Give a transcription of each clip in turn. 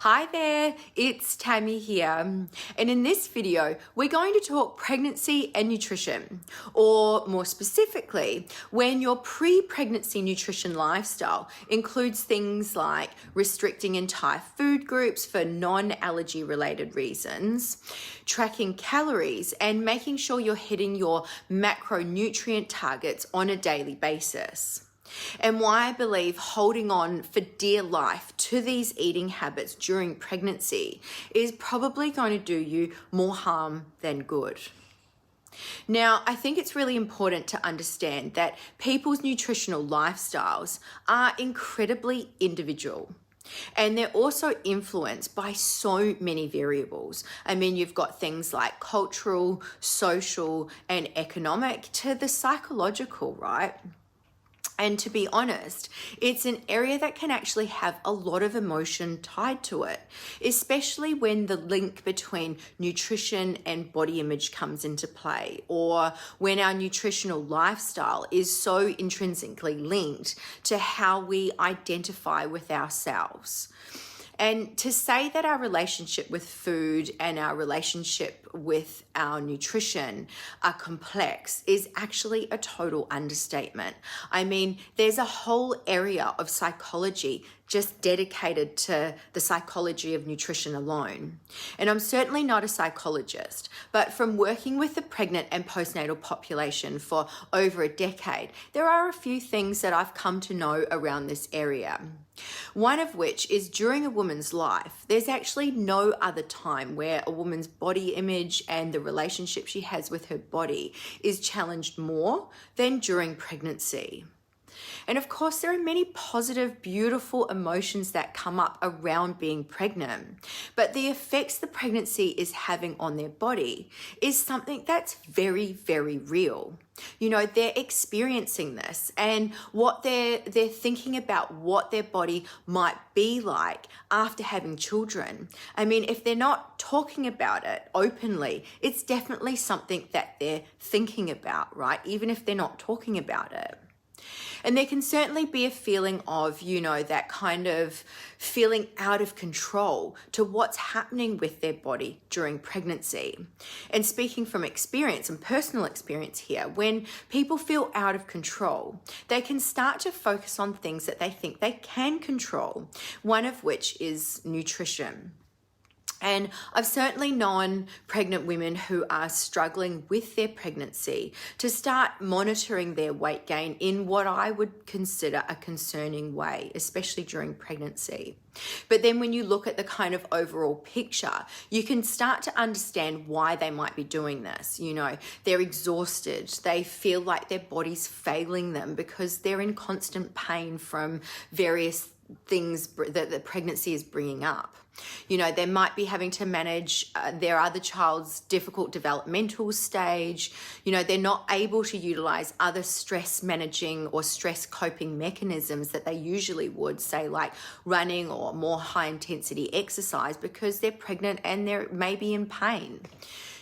Hi there, it's Tammy here, and in this video we're going to talk pregnancy and nutrition, or more specifically, when your pre-pregnancy nutrition lifestyle includes things like restricting entire food groups for non-allergy related reasons, tracking calories, and making sure you're hitting your macronutrient targets on a daily basis. And why I believe holding on for dear life to these eating habits during pregnancy is probably going to do you more harm than good. Now, I think it's really important to understand that people's nutritional lifestyles are incredibly individual. And they're also influenced by so many variables. I mean, you've got things like cultural, social, and economic to the psychological, right? And to be honest, it's an area that can actually have a lot of emotion tied to it, especially when the link between nutrition and body image comes into play, or when our nutritional lifestyle is so intrinsically linked to how we identify with ourselves. And to say that our relationship with food and our relationship with our nutrition are complex is actually a total understatement. I mean, there's a whole area of psychology just dedicated to the psychology of nutrition alone. And I'm certainly not a psychologist, but from working with the pregnant and postnatal population for over a decade, there are a few things that I've come to know around this area. One of which is during a woman's life, there's actually no other time where a woman's body image and the relationship she has with her body is challenged more than during pregnancy. And of course, there are many positive, beautiful emotions that come up around being pregnant, but the effects the pregnancy is having on their body is something that's very, very real. You know, they're experiencing this, and what they're thinking about what their body might be like after having children. I mean, if they're not talking about it openly, it's definitely something that they're thinking about, right? Even if they're not talking about it. And there can certainly be a feeling of, you know, that kind of feeling out of control to what's happening with their body during pregnancy. And speaking from experience and personal experience here, when people feel out of control, they can start to focus on things that they think they can control, one of which is nutrition. And I've certainly known pregnant women who are struggling with their pregnancy to start monitoring their weight gain in what I would consider a concerning way, especially during pregnancy. But then when you look at the kind of overall picture, you can start to understand why they might be doing this. You know, they're exhausted. They feel like their body's failing them because they're in constant pain from various things that the pregnancy is bringing up. You know, they might be having to manage their other child's difficult developmental stage. You know, they're not able to utilize other stress managing or stress coping mechanisms that they usually would, say like running or more high intensity exercise, because they're pregnant and they're maybe in pain.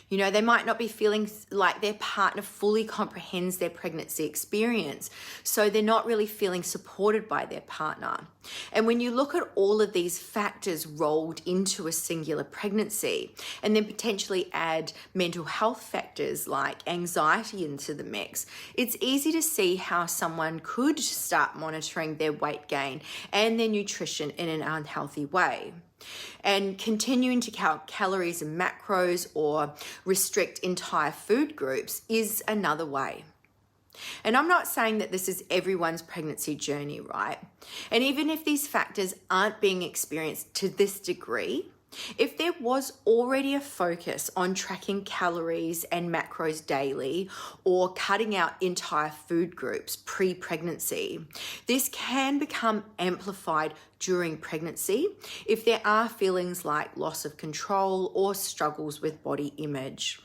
You know, they might not be feeling like their partner fully comprehends their pregnancy experience, so they're not really feeling supported by their partner. And when you look at all of these factors rolled into a singular pregnancy, and then potentially add mental health factors like anxiety into the mix, it's easy to see how someone could start monitoring their weight gain and their nutrition in an unhealthy way. And continuing to count calories and macros or restrict entire food groups is another way. And I'm not saying that this is everyone's pregnancy journey, right? And even if these factors aren't being experienced to this degree, if there was already a focus on tracking calories and macros daily or cutting out entire food groups pre-pregnancy, this can become amplified during pregnancy if there are feelings like loss of control or struggles with body image.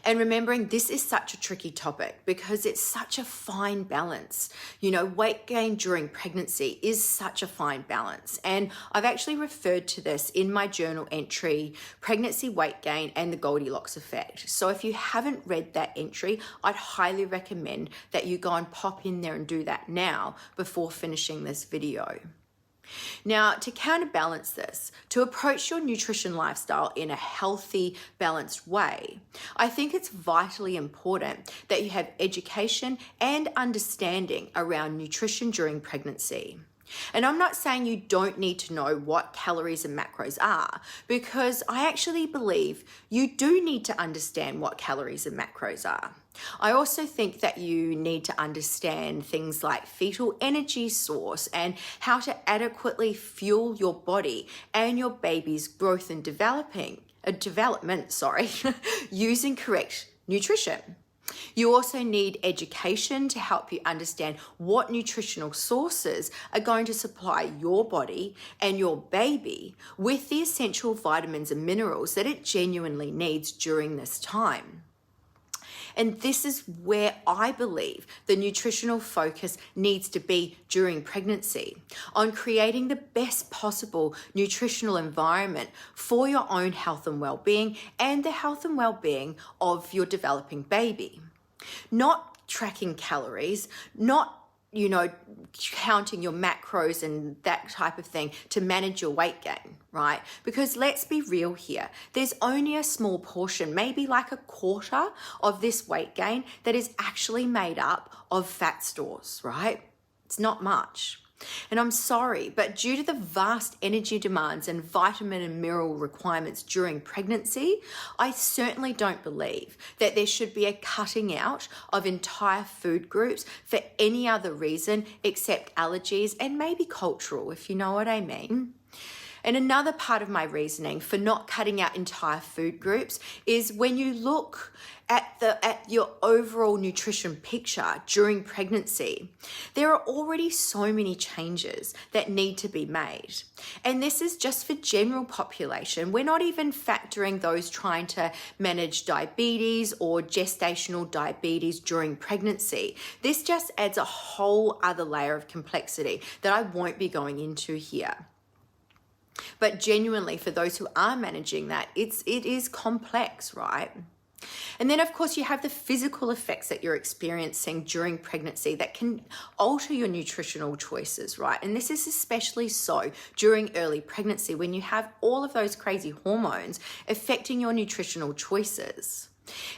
And remembering this is such a tricky topic because it's such a fine balance. You know, weight gain during pregnancy is such a fine balance. And I've actually referred to this in my journal entry, Pregnancy Weight Gain and the Goldilocks Effect. So if you haven't read that entry, I'd highly recommend that you go and pop in there and do that now before finishing this video. Now, to counterbalance this, to approach your nutrition lifestyle in a healthy, balanced way, I think it's vitally important that you have education and understanding around nutrition during pregnancy. And I'm not saying you don't need to know what calories and macros are, because I actually believe you do need to understand what calories and macros are. I also think that you need to understand things like fetal energy source and how to adequately fuel your body and your baby's growth and development, using correct nutrition. You also need education to help you understand what nutritional sources are going to supply your body and your baby with the essential vitamins and minerals that it genuinely needs during this time. And this is where I believe the nutritional focus needs to be during pregnancy, on creating the best possible nutritional environment for your own health and well-being and the health and well-being of your developing baby. Not tracking calories, not counting your macros and that type of thing to manage your weight gain, right? Because let's be real here. There's only a small portion, maybe like a quarter of this weight gain that is actually made up of fat stores, right? It's not much. And I'm sorry, but due to the vast energy demands and vitamin and mineral requirements during pregnancy, I certainly don't believe that there should be a cutting out of entire food groups for any other reason except allergies and maybe cultural, if you know what I mean. And another part of my reasoning for not cutting out entire food groups is when you look at your overall nutrition picture during pregnancy, there are already so many changes that need to be made. And this is just for general population. We're not even factoring those trying to manage diabetes or gestational diabetes during pregnancy. This just adds a whole other layer of complexity that I won't be going into here. But genuinely, for those who are managing that, it is complex, right? And then, of course, you have the physical effects that you're experiencing during pregnancy that can alter your nutritional choices, right? And this is especially so during early pregnancy when you have all of those crazy hormones affecting your nutritional choices.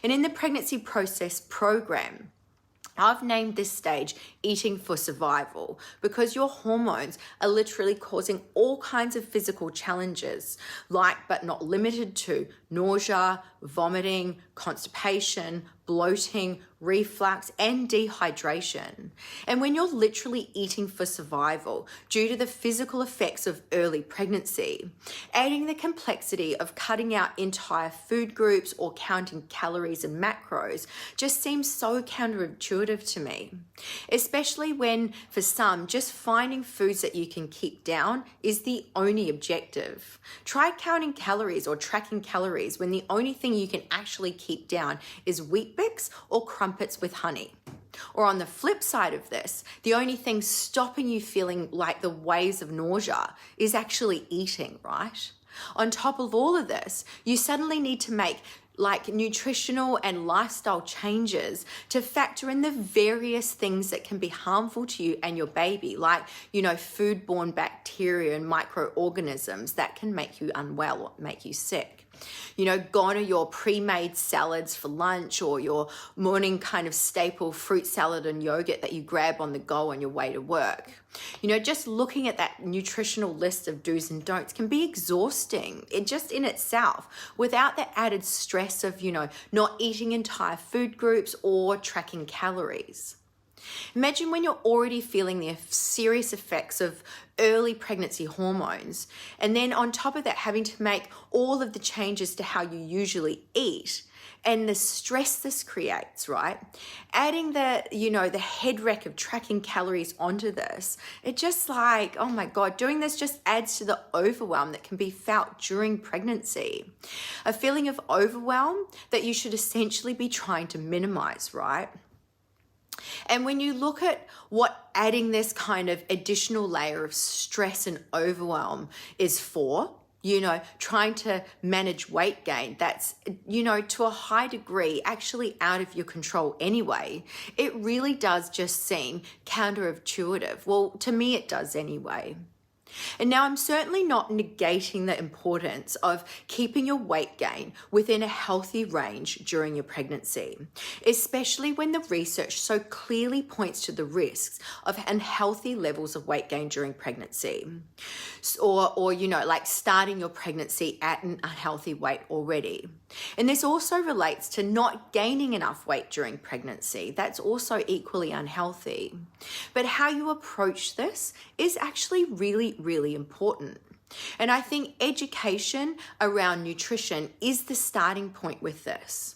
And in the pregnancy process program, I've named this stage eating for survival because your hormones are literally causing all kinds of physical challenges, like but not limited to nausea, vomiting, constipation, bloating, reflux, and dehydration. And when you're literally eating for survival due to the physical effects of early pregnancy, adding the complexity of cutting out entire food groups or counting calories and macros just seems so counterintuitive to me. Especially when, for some, just finding foods that you can keep down is the only objective. Try counting calories or tracking calories when the only thing you can actually keep down is Wheat Bix or crumpets with honey. Or on the flip side of this, the only thing stopping you feeling like the waves of nausea is actually eating, right? On top of all of this, you suddenly need to make like nutritional and lifestyle changes to factor in the various things that can be harmful to you and your baby, like, foodborne bacteria and microorganisms that can make you unwell or make you sick. Gone are your pre-made salads for lunch or your morning kind of staple fruit salad and yogurt that you grab on the go on your way to work. Just looking at that nutritional list of do's and don'ts can be exhausting just in itself without the added stress of, not eating entire food groups or tracking calories. Imagine when you're already feeling the serious effects of early pregnancy hormones, and then on top of that, having to make all of the changes to how you usually eat and the stress this creates, right? Adding the head wreck of tracking calories onto this, it just like, oh my God, doing this just adds to the overwhelm that can be felt during pregnancy. A feeling of overwhelm that you should essentially be trying to minimize, right? And when you look at what adding this kind of additional layer of stress and overwhelm is for, trying to manage weight gain, that's, to a high degree actually out of your control anyway, it really does just seem counterintuitive. Well, to me, it does anyway. And now I'm certainly not negating the importance of keeping your weight gain within a healthy range during your pregnancy, especially when the research so clearly points to the risks of unhealthy levels of weight gain during pregnancy. Or like starting your pregnancy at an unhealthy weight already. And this also relates to not gaining enough weight during pregnancy. That's also equally unhealthy. But how you approach this is actually really, really important. And I think education around nutrition is the starting point with this.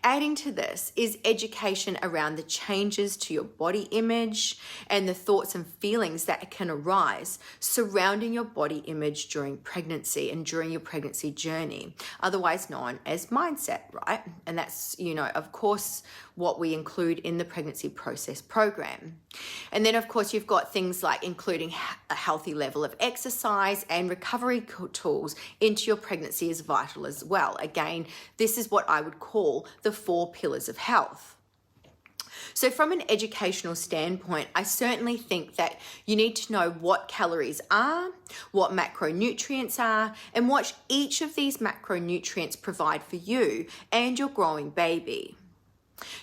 Adding to this is education around the changes to your body image and the thoughts and feelings that can arise surrounding your body image during pregnancy and during your pregnancy journey, otherwise known as mindset, right? And that's, of course, what we include in the pregnancy process program. And then, of course, you've got things like including a healthy level of exercise and recovery tools into your pregnancy is vital as well. Again, this is what I would call the 4 pillars of health. So from an educational standpoint, I certainly think that you need to know what calories are, what macronutrients are, and what each of these macronutrients provide for you and your growing baby.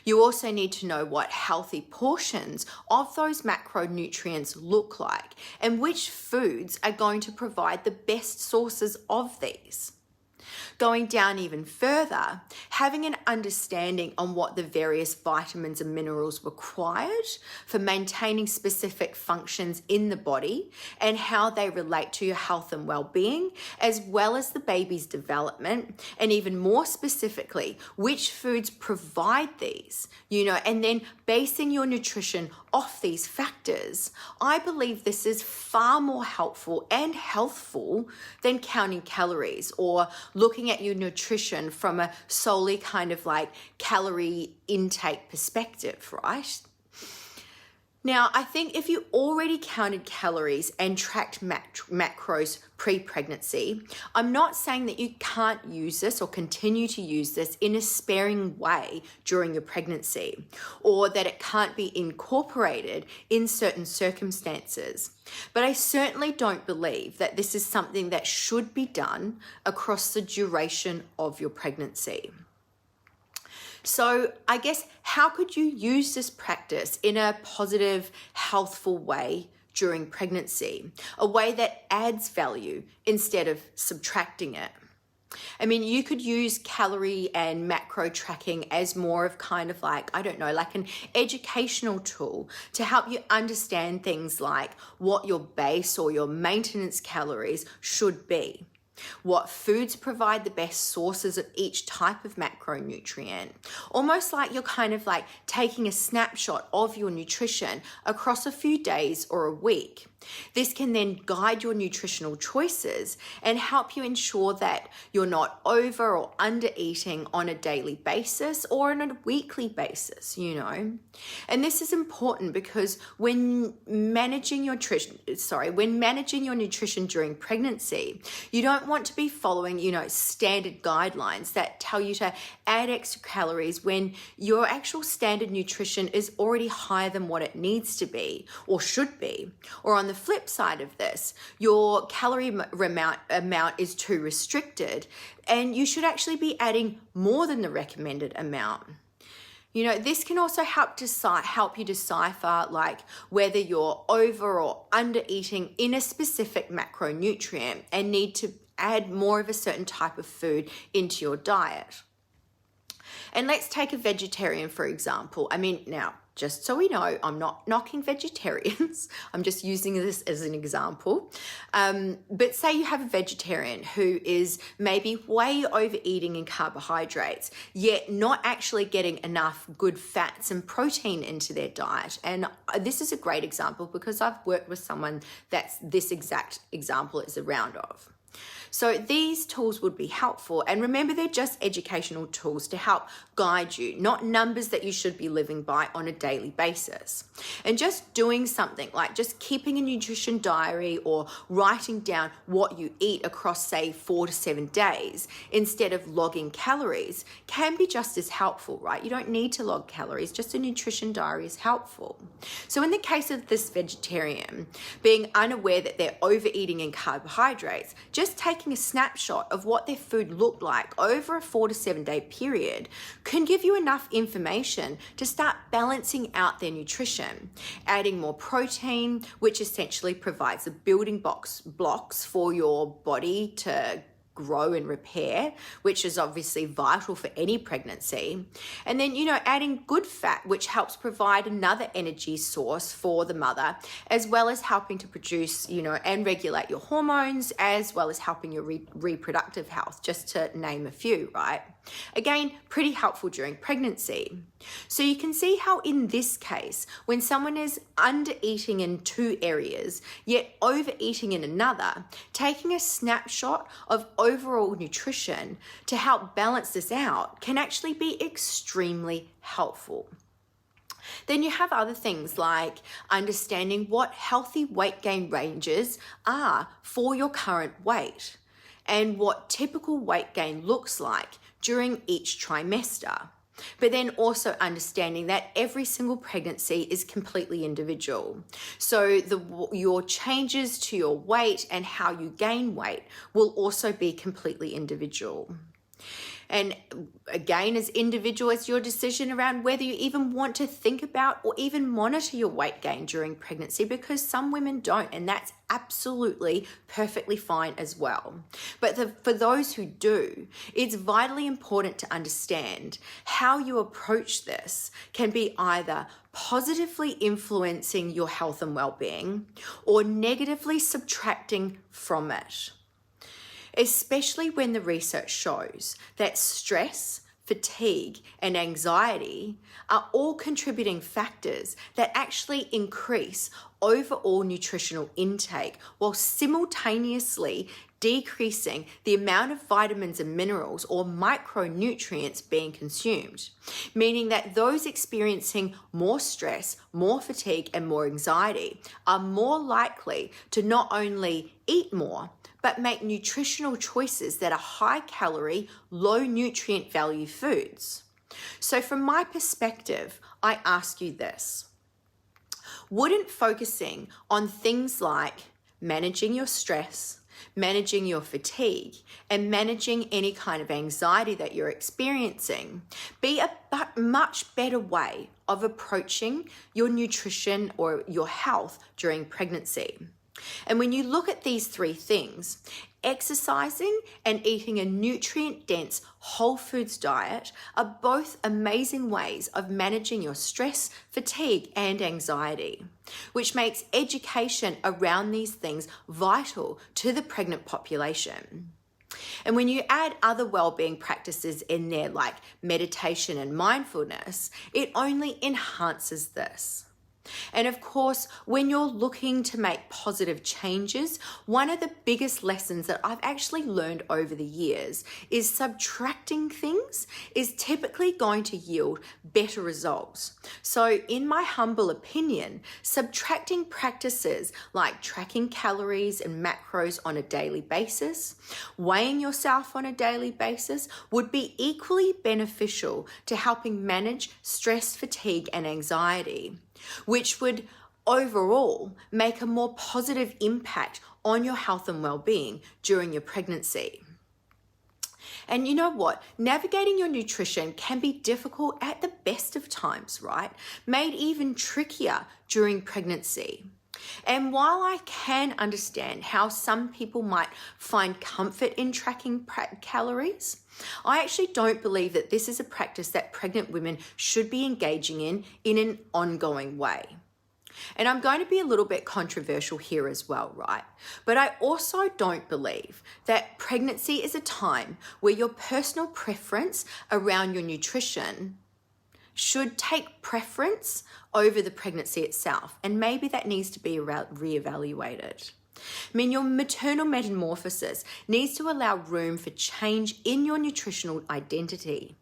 You also need to know what healthy portions of those macronutrients look like and which foods are going to provide the best sources of these. Going down even further, having an understanding on what the various vitamins and minerals required for maintaining specific functions in the body and how they relate to your health and well-being, as well as the baby's development, and even more specifically, which foods provide these, and then basing your nutrition off these factors. I believe this is far more helpful and healthful than counting calories or looking at your nutrition from a solely kind of like calorie intake perspective, right? Now, I think if you already counted calories and tracked macros pre-pregnancy, I'm not saying that you can't use this or continue to use this in a sparing way during your pregnancy, or that it can't be incorporated in certain circumstances. But I certainly don't believe that this is something that should be done across the duration of your pregnancy. So I guess, how could you use this practice in a positive, healthful way during pregnancy? A way that adds value instead of subtracting it. I mean, you could use calorie and macro tracking as more of kind of like, like an educational tool to help you understand things like what your base or your maintenance calories should be. What foods provide the best sources of each type of macronutrient. Almost like you're kind of like taking a snapshot of your nutrition across a few days or a week. This can then guide your nutritional choices and help you ensure that you're not over or under eating on a daily basis or on a weekly basis, And this is important because when managing your nutrition during pregnancy, you don't want to be following, standard guidelines that tell you to add extra calories when your actual standard nutrition is already higher than what it needs to be or should be. Or on the flip side of this, your calorie amount is too restricted and you should actually be adding more than the recommended amount. This can also help you decipher like whether you're over or under eating in a specific macronutrient and need to add more of a certain type of food into your diet. And let's take a vegetarian, for example. Now, just so we know, I'm not knocking vegetarians. I'm just using this as an example. But say you have a vegetarian who is maybe way overeating in carbohydrates, yet not actually getting enough good fats and protein into their diet. And this is a great example because I've worked with someone that's this exact example is around of. So these tools would be helpful. And remember, they're just educational tools to help guide you, not numbers that you should be living by on a daily basis. And just doing something like just keeping a nutrition diary or writing down what you eat across, say, 4 to 7 days instead of logging calories can be just as helpful, right? You don't need to log calories, just a nutrition diary is helpful. So in the case of this vegetarian, being unaware that they're overeating in carbohydrates, just taking a snapshot of what their food looked like over a 4 to 7 day period can give you enough information to start balancing out their nutrition, adding more protein, which essentially provides the building blocks for your body to grow and repair, which is obviously vital for any pregnancy. And then, adding good fat, which helps provide another energy source for the mother, as well as helping to produce, and regulate your hormones, as well as helping your reproductive health, just to name a few, right? Again, pretty helpful during pregnancy. So you can see how in this case, when someone is under eating in 2 areas, yet overeating in another, taking a snapshot of overall nutrition to help balance this out can actually be extremely helpful. Then you have other things like understanding what healthy weight gain ranges are for your current weight and what typical weight gain looks like during each trimester. But then also understanding that every single pregnancy is completely individual. So your changes to your weight and how you gain weight will also be completely individual. And again, as individual, it's your decision around whether you even want to think about or even monitor your weight gain during pregnancy, because some women don't, and that's absolutely perfectly fine as well. But for those who do, it's vitally important to understand how you approach this can be either positively influencing your health and well-being or negatively subtracting from it. Especially when the research shows that stress, fatigue, and anxiety are all contributing factors that actually increase overall nutritional intake while simultaneously decreasing the amount of vitamins and minerals or micronutrients being consumed, meaning that those experiencing more stress, more fatigue, and more anxiety are more likely to not only eat more, but make nutritional choices that are high calorie, low nutrient value foods. So from my perspective, I ask you this: wouldn't focusing on things like managing your stress, managing your fatigue, and managing any kind of anxiety that you're experiencing be a much better way of approaching your nutrition or your health during pregnancy? And when you look at these 3 things, exercising and eating a nutrient-dense whole foods diet are both amazing ways of managing your stress, fatigue, and anxiety, which makes education around these things vital to the pregnant population. And when you add other well-being practices in there, like meditation and mindfulness, it only enhances this. And of course, when you're looking to make positive changes, one of the biggest lessons that I've actually learned over the years is subtracting things is typically going to yield better results. So in my humble opinion, subtracting practices like tracking calories and macros on a daily basis, weighing yourself on a daily basis would be equally beneficial to helping manage stress, fatigue, and anxiety, which would overall make a more positive impact on your health and well-being during your pregnancy. And you know what? Navigating your nutrition can be difficult at the best of times, right? Made even trickier during pregnancy. And while I can understand how some people might find comfort in tracking calories, I actually don't believe that this is a practice that pregnant women should be engaging in an ongoing way. And I'm going to be a little bit controversial here as well, right? But I also don't believe that pregnancy is a time where your personal preference around your nutrition should take preference over the pregnancy itself. And maybe that needs to be reevaluated. I mean, your maternal metamorphosis needs to allow room for change in your nutritional identity.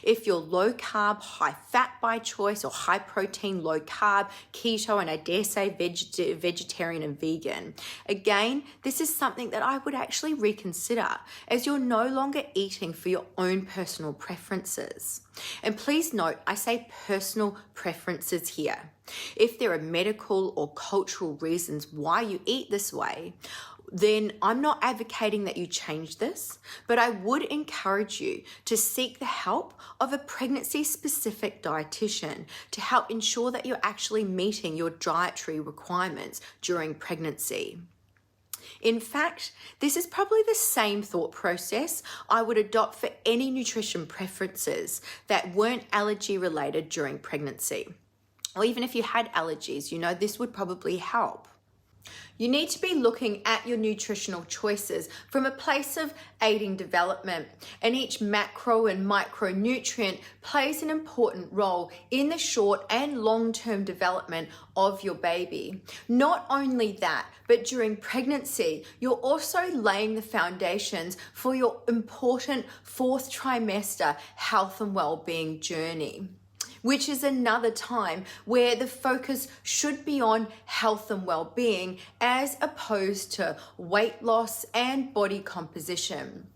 If you're low carb, high fat by choice, or high protein, low carb, keto, and I dare say vegetarian and vegan, again, this is something that I would actually reconsider, as you're no longer eating for your own personal preferences. And please note, I say personal preferences here. If there are medical or cultural reasons why you eat this way, then I'm not advocating that you change this, but I would encourage you to seek the help of a pregnancy-specific dietitian to help ensure that you're actually meeting your dietary requirements during pregnancy. In fact, this is probably the same thought process I would adopt for any nutrition preferences that weren't allergy related during pregnancy. Or even if you had allergies, this would probably help. You need to be looking at your nutritional choices from a place of aiding development, and each macro and micronutrient plays an important role in the short and long-term development of your baby. Not only that, but during pregnancy, you're also laying the foundations for your important 4th trimester health and well-being journey, which is another time where the focus should be on health and well-being as opposed to weight loss and body composition.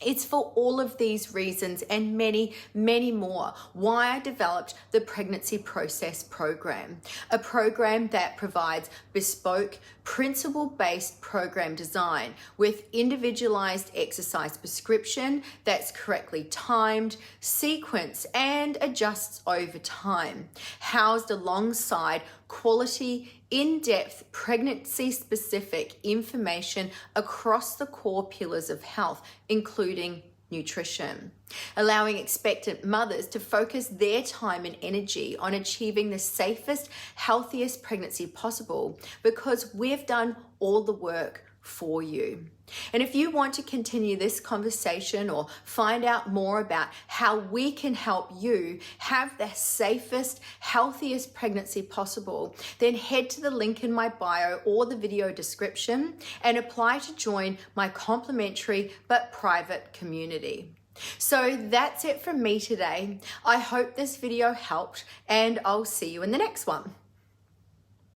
It's for all of these reasons and many, many more why I developed the Pregnancy Process Program, a program that provides bespoke, principle-based program design with individualized exercise prescription that's correctly timed, sequenced, and adjusts over time, housed alongside quality, in-depth, pregnancy-specific information across the core pillars of health, including nutrition, allowing expectant mothers to focus their time and energy on achieving the safest, healthiest pregnancy possible, because we've done all the work for you. And if you want to continue this conversation or find out more about how we can help you have the safest, healthiest pregnancy possible, then head to the link in my bio or the video description and apply to join my complimentary but private community. So that's it from me today. I hope this video helped, and I'll see you in the next one.